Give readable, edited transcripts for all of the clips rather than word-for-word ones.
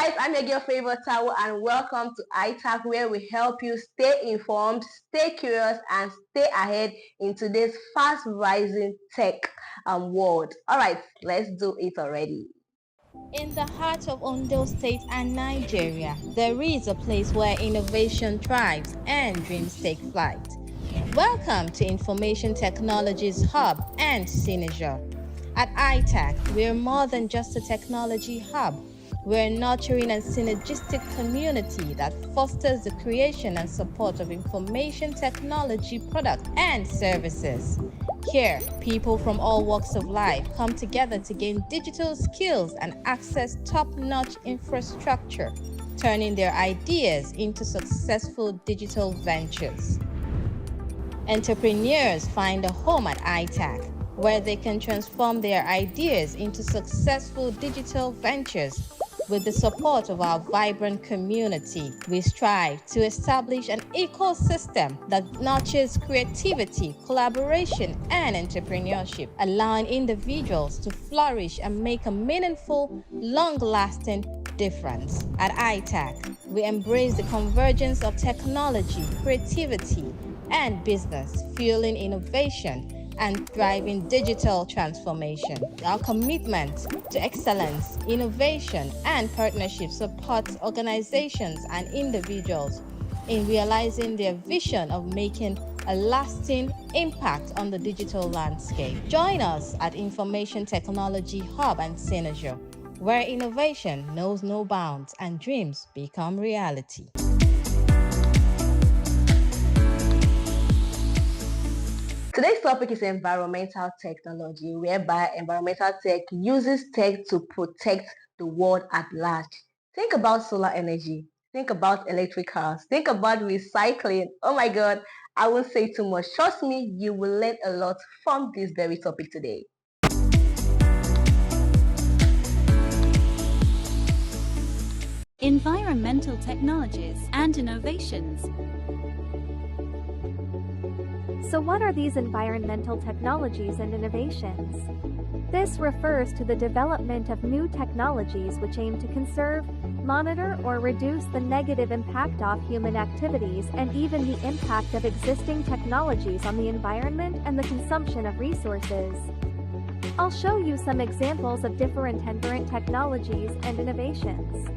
guys, I'm your girl Favor Tawo and welcome to ITAC, where we help you stay informed, stay curious and stay ahead in today's fast rising tech world. Alright, let's do it already. In the heart of Ondo State and Nigeria, there is a place where innovation thrives and dreams take flight. Welcome to Information Technology's Hub and Synergy. At ITAC, we're more than just a technology hub. We're a nurturing and synergistic community that fosters the creation and support of information technology products and services. Here, people from all walks of life come together to gain digital skills and access top-notch infrastructure, turning their ideas into successful digital ventures. Entrepreneurs find a home at ITAC, where they can transform their ideas into successful digital ventures. With the support of our vibrant community, we strive to establish an ecosystem that nurtures creativity, collaboration, and entrepreneurship, allowing individuals to flourish and make a meaningful, long-lasting difference. At ITAC, we embrace the convergence of technology, creativity, and business, fueling innovation and driving digital transformation. Our commitment to excellence, innovation, and partnership supports organizations and individuals in realizing their vision of making a lasting impact on the digital landscape. Join us at Information Technology Hub and Synergy, where innovation knows no bounds and dreams become reality. Today's topic is environmental technology, whereby environmental tech uses tech to protect the world at large. Think about solar energy, think about electric cars, think about recycling. Oh my God, I won't say too much. Trust me, you will learn a lot from this very topic today. Environmental technologies and innovations. So what are these environmental technologies and innovations? This refers to the development of new technologies which aim to conserve, monitor, or reduce the negative impact of human activities and even the impact of existing technologies on the environment and the consumption of resources. I'll show you some examples of different technologies and innovations.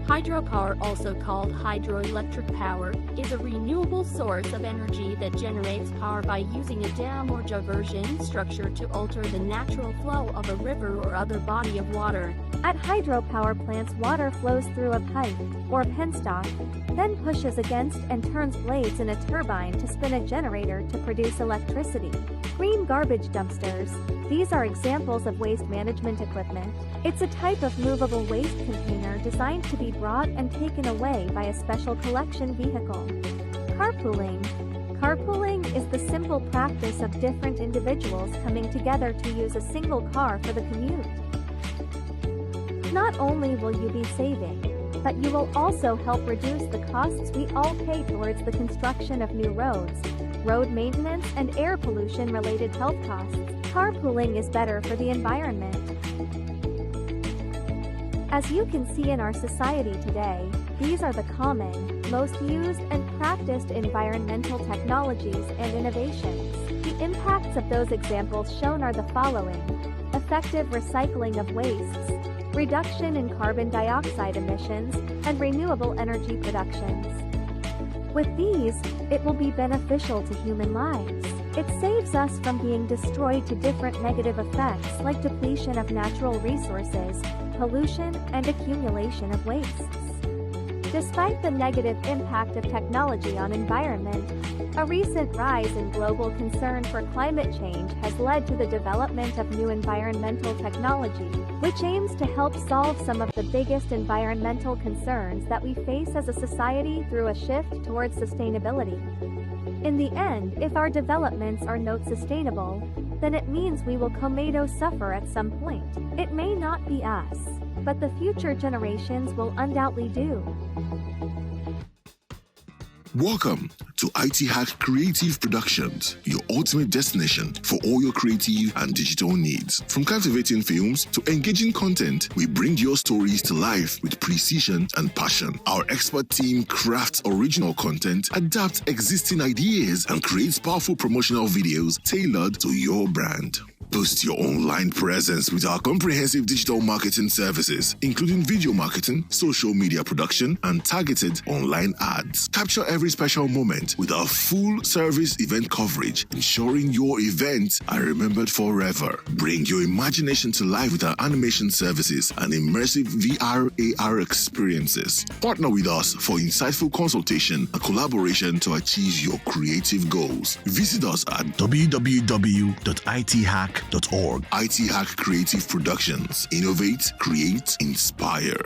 Hydropower, also called hydroelectric power, is a renewable source of energy that generates power by using a dam or diversion structure to alter the natural flow of a river or other body of water. At hydropower plants, water flows through a pipe, or penstock, then pushes against and turns blades in a turbine to spin a generator to produce electricity. Green garbage dumpsters. These are examples of waste management equipment. It's a type of movable waste container designed to be brought and taken away by a special collection vehicle. Carpooling. Carpooling is the simple practice of different individuals coming together to use a single car for the commute. Not only will you be saving, but you will also help reduce the costs we all pay towards the construction of new roads, road maintenance, and air pollution-related health costs. Carpooling is better for the environment. As you can see in our society today, these are the common, most used and practiced environmental technologies and innovations. The impacts of those examples shown are the following: effective recycling of wastes, reduction in carbon dioxide emissions, and renewable energy productions. With these, it will be beneficial to human lives. It saves us from being destroyed to different negative effects like depletion of natural resources, pollution, and accumulation of wastes. Despite the negative impact of technology on environment, a recent rise in global concern for climate change has led to the development of new environmental technology, which aims to help solve some of the biggest environmental concerns that we face as a society through a shift towards sustainability. In the end, if our developments are not sustainable, then it means we will suffer at some point. It may not be us, but the future generations will undoubtedly do. Welcome to ITHAC Creative Productions, your ultimate destination for all your creative and digital needs. From captivating films to engaging content, we bring your stories to life with precision and passion. Our expert team crafts original content, adapts existing ideas, and creates powerful promotional videos tailored to your brand. Boost your online presence with our comprehensive digital marketing services, including video marketing, social media production, and targeted online ads. Capture every special moment with our full-service event coverage, ensuring your events are remembered forever. Bring your imagination to life with our animation services and immersive VR/AR experiences. Partner with us for insightful consultation and collaboration to achieve your creative goals. Visit us at www.ithac.org. ITHAC Creative Productions. Innovate, create, inspire.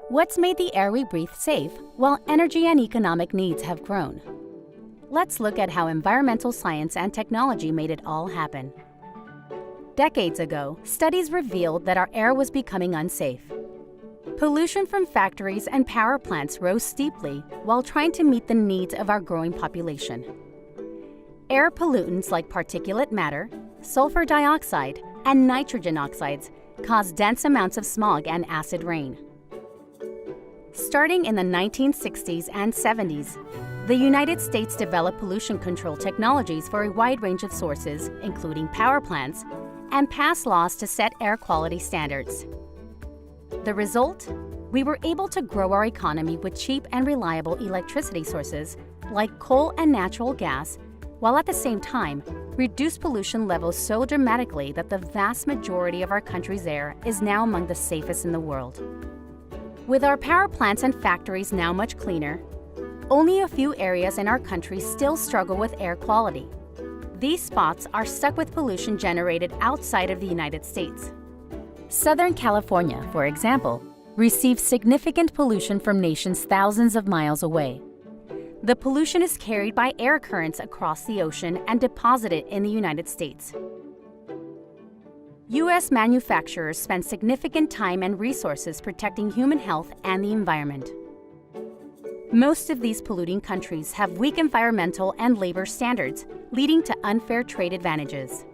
What's made the air we breathe safe while energy and economic needs have grown? Let's look at how environmental science and technology made it all happen. Decades ago, studies revealed that our air was becoming unsafe. Pollution from factories and power plants rose steeply while trying to meet the needs of our growing population. Air pollutants like particulate matter, sulfur dioxide, and nitrogen oxides cause dense amounts of smog and acid rain. Starting in the 1960s and 70s, the United States developed pollution control technologies for a wide range of sources, including power plants, and passed laws to set air quality standards. The result? We were able to grow our economy with cheap and reliable electricity sources like coal and natural gas, while at the same time, reduce pollution levels so dramatically that the vast majority of our country's air is now among the safest in the world. With our power plants and factories now much cleaner, only a few areas in our country still struggle with air quality. These spots are stuck with pollution generated outside of the United States. Southern California, for example, receives significant pollution from nations thousands of miles away. The pollution is carried by air currents across the ocean and deposited in the United States. U.S. manufacturers spend significant time and resources protecting human health and the environment. Most of these polluting countries have weak environmental and labor standards, leading to unfair trade advantages.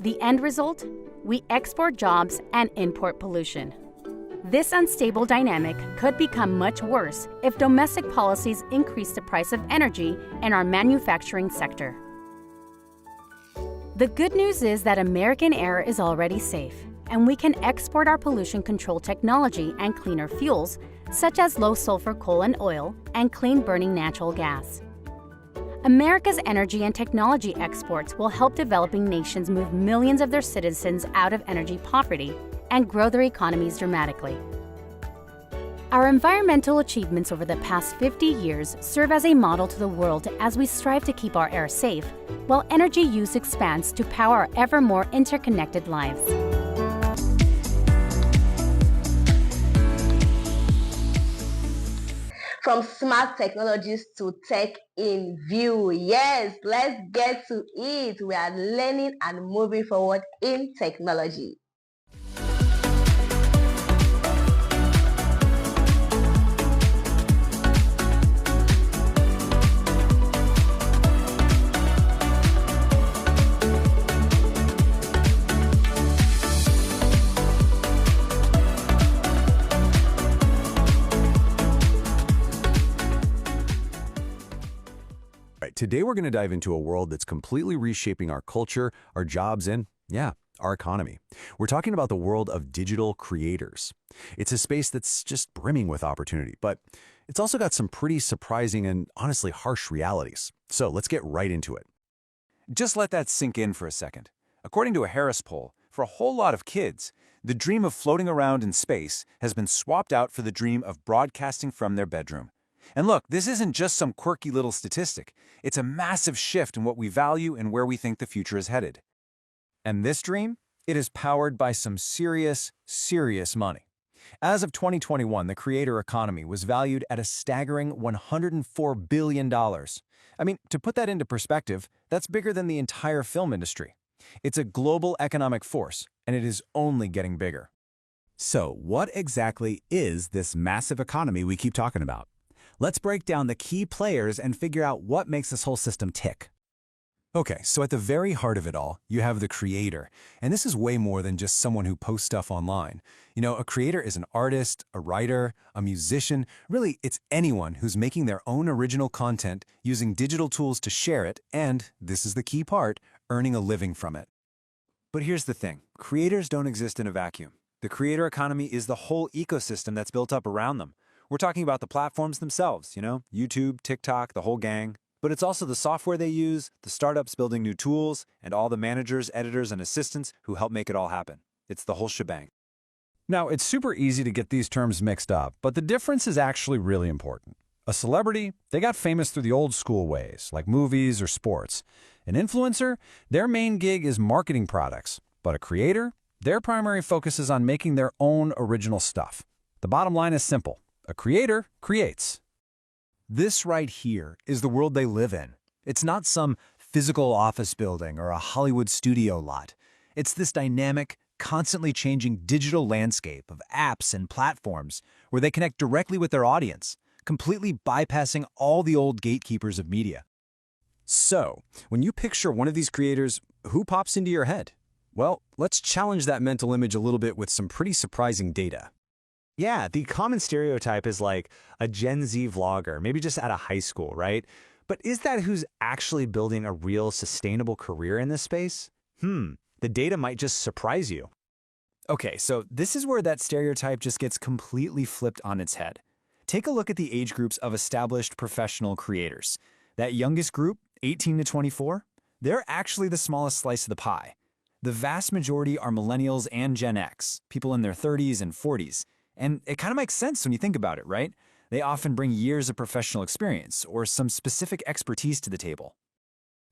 The end result? We export jobs and import pollution. This unstable dynamic could become much worse if domestic policies increase the price of energy in our manufacturing sector. The good news is that American air is already safe, and we can export our pollution control technology and cleaner fuels, such as low-sulfur coal and oil and clean-burning natural gas. America's energy and technology exports will help developing nations move millions of their citizens out of energy poverty and grow their economies dramatically. Our environmental achievements over the past 50 years serve as a model to the world as we strive to keep our air safe, while energy use expands to power our ever more interconnected lives. From smart technologies to tech in view. Yes, let's get to it. We are learning and moving forward in technology. Today we're going to dive into a world that's completely reshaping our culture, our jobs, and, our economy. We're talking about the world of digital creators. It's a space that's just brimming with opportunity, but it's also got some pretty surprising and honestly harsh realities. So let's get right into it. Just let that sink in for a second. According to a Harris poll, for a whole lot of kids, the dream of floating around in space has been swapped out for the dream of broadcasting from their bedroom. And look, this isn't just some quirky little statistic. It's a massive shift in what we value and where we think the future is headed. And this dream? It is powered by some serious money. As of 2021, the creator economy was valued at a staggering $104 billion. I mean, to put that into perspective, that's bigger than the entire film industry. It's a global economic force, and it is only getting bigger. So, what exactly is this massive economy we keep talking about? Let's break down the key players and figure out what makes this whole system tick. Okay, so at the very heart of it all, you have the creator. And this is way more than just someone who posts stuff online. You know, a creator is an artist, a writer, a musician. Really, it's anyone who's making their own original content, using digital tools to share it, and, this is the key part, earning a living from it. But here's the thing. Creators don't exist in a vacuum. The creator economy is the whole ecosystem that's built up around them. We're talking about the platforms themselves, YouTube, TikTok, the whole gang. But it's also the software they use, the startups building new tools, and all the managers, editors, and assistants who help make it all happen. It's the whole shebang. Now, it's super easy to get these terms mixed up, but the difference is actually really important. A celebrity, they got famous through the old school ways, like movies or sports. An influencer, their main gig is marketing products. But a creator, their primary focus is on making their own original stuff. The bottom line is simple. A creator creates. This right here is the world they live in. It's not some physical office building or a Hollywood studio lot. It's this dynamic, constantly changing digital landscape of apps and platforms where they connect directly with their audience, completely bypassing all the old gatekeepers of media. So, when you picture one of these creators, who pops into your head? Well, let's challenge that mental image a little bit with some pretty surprising data. Yeah, the common stereotype is like a Gen Z vlogger, maybe just out of high school, right? But is that who's actually building a real sustainable career in this space? The data might just surprise you. Okay, so this is where that stereotype just gets completely flipped on its head. Take a look at the age groups of established professional creators. That youngest group, 18 to 24, they're actually the smallest slice of the pie. The vast majority are millennials and Gen X, people in their 30s and 40s. And it kind of makes sense when you think about it, right? They often bring years of professional experience or some specific expertise to the table.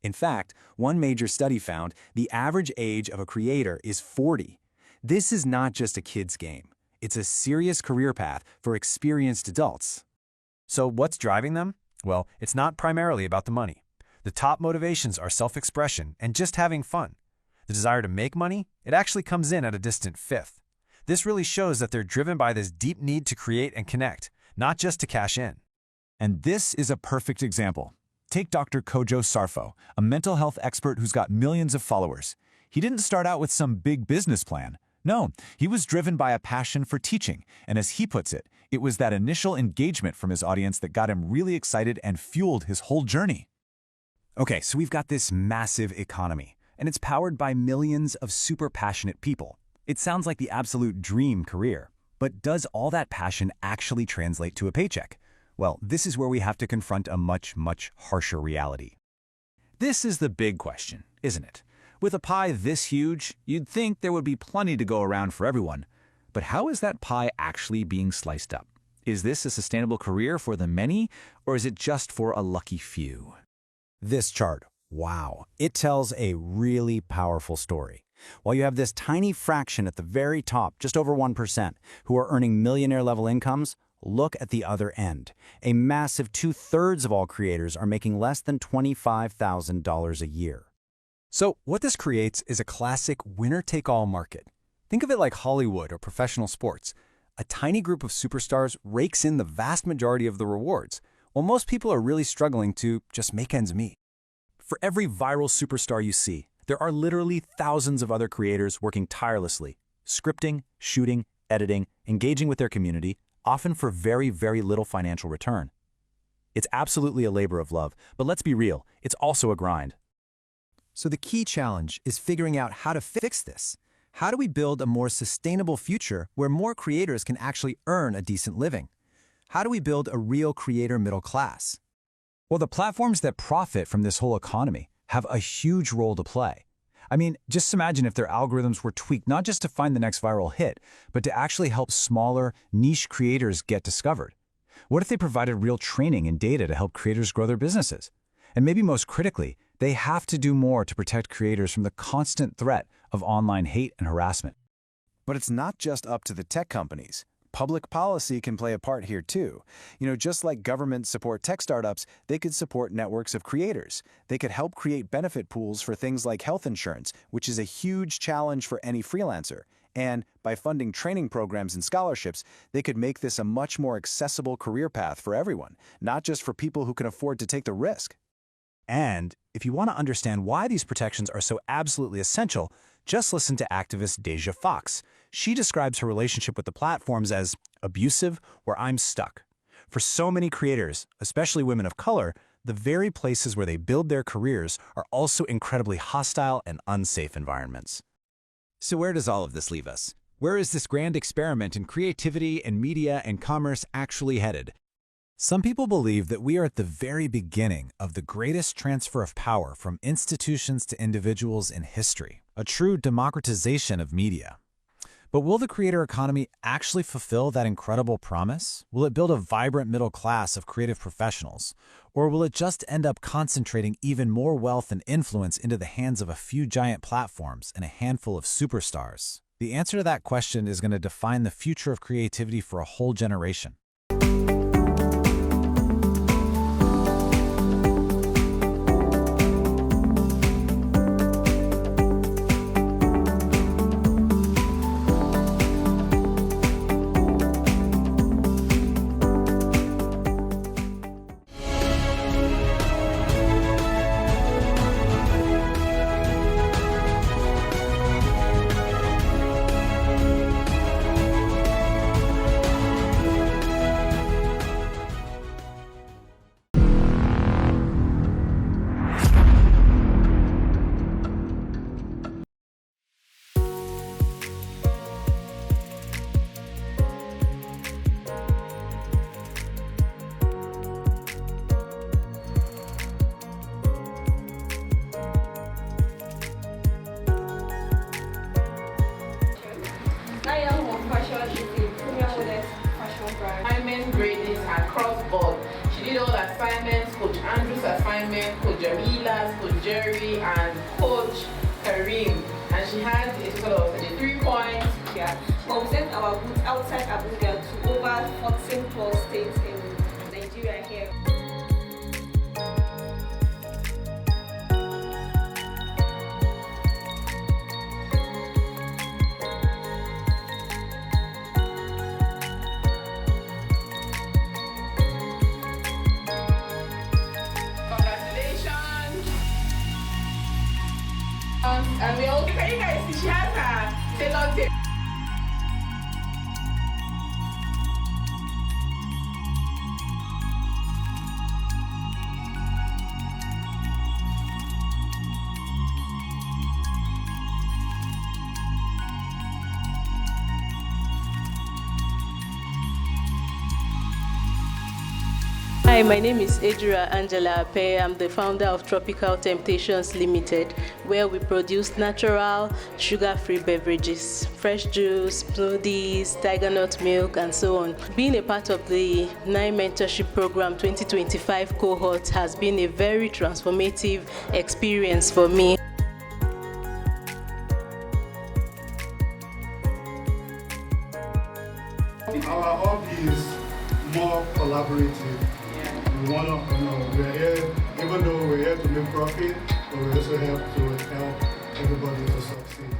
In fact, one major study found the average age of a creator is 40. This is not just a kid's game. It's a serious career path for experienced adults. So what's driving them? Well, it's not primarily about the money. The top motivations are self-expression and just having fun. The desire to make money, it actually comes in at a distant fifth. This really shows that they're driven by this deep need to create and connect, not just to cash in. And this is a perfect example. Take Dr. Kojo Sarfo, a mental health expert who's got millions of followers. He didn't start out with some big business plan. No, he was driven by a passion for teaching, and as he puts it, it was that initial engagement from his audience that got him really excited and fueled his whole journey. Okay, so we've got this massive economy, and it's powered by millions of super passionate people. It sounds like the absolute dream career, but does all that passion actually translate to a paycheck? Well, this is where we have to confront a much, much harsher reality. This is the big question, isn't it? With a pie this huge, you'd think there would be plenty to go around for everyone. But how is that pie actually being sliced up? Is this a sustainable career for the many, or is it just for a lucky few? This chart, wow, it tells a really powerful story. While you have this tiny fraction at the very top, just over 1%, who are earning millionaire-level incomes, look at the other end. A massive 2/3 of all creators are making less than $25,000 a year. So what this creates is a classic winner-take-all market. Think of it like Hollywood or professional sports. A tiny group of superstars rakes in the vast majority of the rewards, while most people are really struggling to just make ends meet. For every viral superstar you see, there are literally thousands of other creators working tirelessly, scripting, shooting, editing, engaging with their community, often for very, very little financial return. It's absolutely a labor of love, but let's be real, it's also a grind. So the key challenge is figuring out how to fix this. How do we build a more sustainable future where more creators can actually earn a decent living? How do we build a real creator middle class? Well, the platforms that profit from this whole economy have a huge role to play. I mean, just imagine if their algorithms were tweaked not just to find the next viral hit, but to actually help smaller, niche creators get discovered. What if they provided real training and data to help creators grow their businesses? And maybe most critically, they have to do more to protect creators from the constant threat of online hate and harassment. But it's not just up to the tech companies. Public policy can play a part here too. Just like governments support tech startups, they could support networks of creators. They could help create benefit pools for things like health insurance, which is a huge challenge for any freelancer. And by funding training programs and scholarships, they could make this a much more accessible career path for everyone, not just for people who can afford to take the risk. And if you want to understand why these protections are so absolutely essential, just listen to activist Deja Fox. She describes her relationship with the platforms as abusive, where I'm stuck. For so many creators, especially women of color, the very places where they build their careers are also incredibly hostile and unsafe environments. So where does all of this leave us? Where is this grand experiment in creativity and media and commerce actually headed? Some people believe that we are at the very beginning of the greatest transfer of power from institutions to individuals in history, a true democratization of media. But will the creator economy actually fulfill that incredible promise? Will it build a vibrant middle class of creative professionals? Or will it just end up concentrating even more wealth and influence into the hands of a few giant platforms and a handful of superstars? The answer to that question is going to define the future of creativity for a whole generation. Assignment grading across board. She did all assignments, Coach Andrew's assignment, Coach Jamila's, Coach Jerry, and Coach Kareem. And she had a total of 33 points. Yeah. But we sent our booth outside Abuja to over 14 plus states in Nigeria here. And we also, can you guys see, she has her tailor tape. Hi, my name is Ejura Angela Ape. I'm the founder of Tropical Temptations Limited, where we produce natural, sugar-free beverages, fresh juice, smoothies, tiger nut milk, and so on. Being a part of the 9 Mentorship Program 2025 cohort has been a very transformative experience for me. Our hub is more collaborative. We're here, even though we're here to make profit, but we also help everybody to succeed.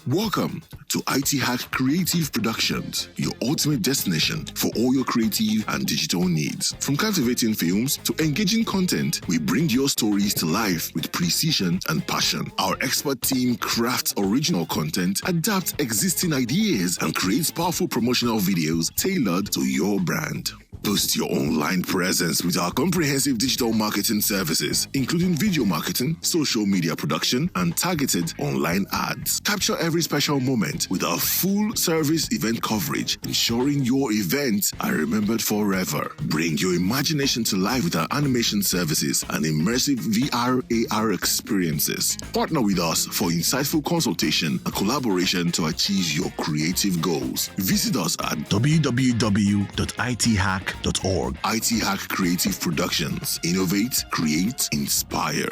Welcome to ITHAC Creative Productions, your ultimate destination for all your creative and digital needs. From captivating films to engaging content, we bring your stories to life with precision and passion. Our expert team crafts original content, adapts existing ideas, and creates powerful promotional videos tailored to your brand. Boost your online presence with our comprehensive digital marketing services, including video marketing, social media production, and targeted online ads. Capture every special moment with our full-service event coverage, ensuring your events are remembered forever. Bring your imagination to life with our animation services and immersive VR/AR experiences. Partner with us for insightful consultation and collaboration to achieve your creative goals. Visit us at www.ithac.org. ITHAC Creative Productions. Innovate, create, inspire.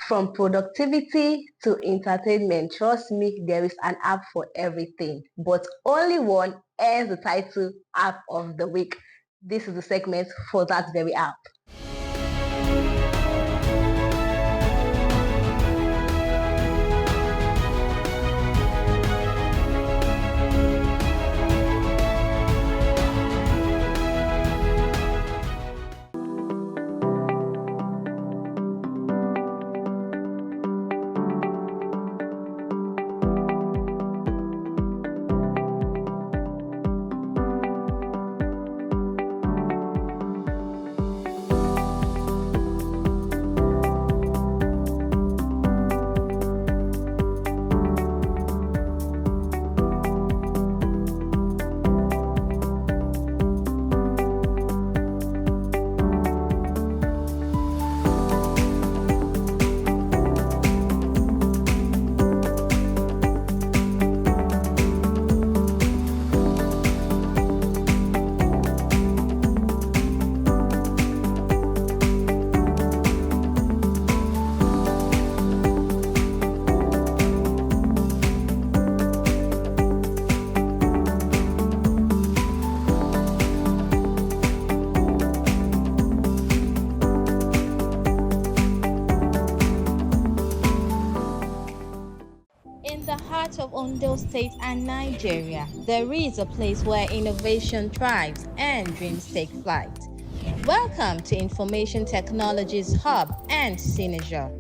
From productivity to entertainment, trust me, there is an app for everything, but only one earns the title App of the Week. This is the segment for that very app. In the heart of Ondo State and Nigeria, there is a place where innovation thrives and dreams take flight. Welcome to Information Technologies Hub and Synergia.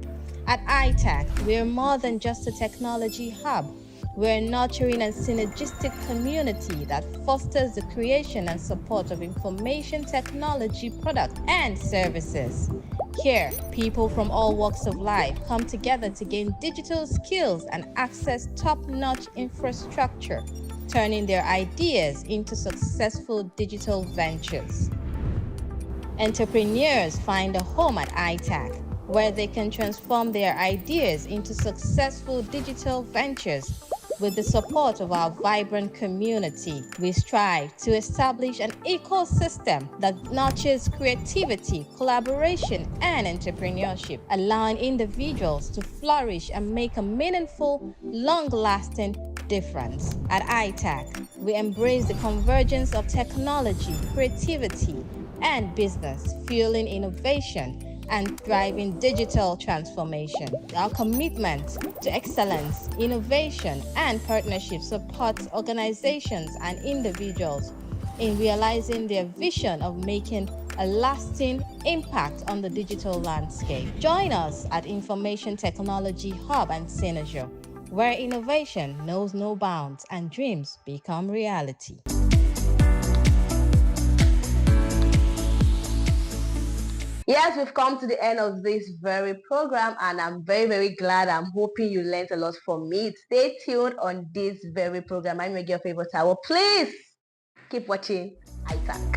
At ITAC, we're more than just a technology hub. We're a nurturing and synergistic community that fosters the creation and support of information technology products and services. Here, people from all walks of life come together to gain digital skills and access top-notch infrastructure, turning their ideas into successful digital ventures. Entrepreneurs find a home at ITAC, where they can transform their ideas into successful digital ventures. With the support of our vibrant community, we strive to establish an ecosystem that nurtures creativity, collaboration, and entrepreneurship, allowing individuals to flourish and make a meaningful, long-lasting difference. At ITAC, we embrace the convergence of technology, creativity, and business, fueling innovation and driving digital transformation. Our commitment to excellence, innovation, and partnership supports organizations and individuals in realizing their vision of making a lasting impact on the digital landscape. Join us at Information Technology Hub and Synergia, where innovation knows no bounds and dreams become reality. Yes, we've come to the end of this very program, and I'm very glad. I'm hoping you learned a lot from me. Stay tuned on this very program. I'm your girl favorite tower. Please keep watching ITAC.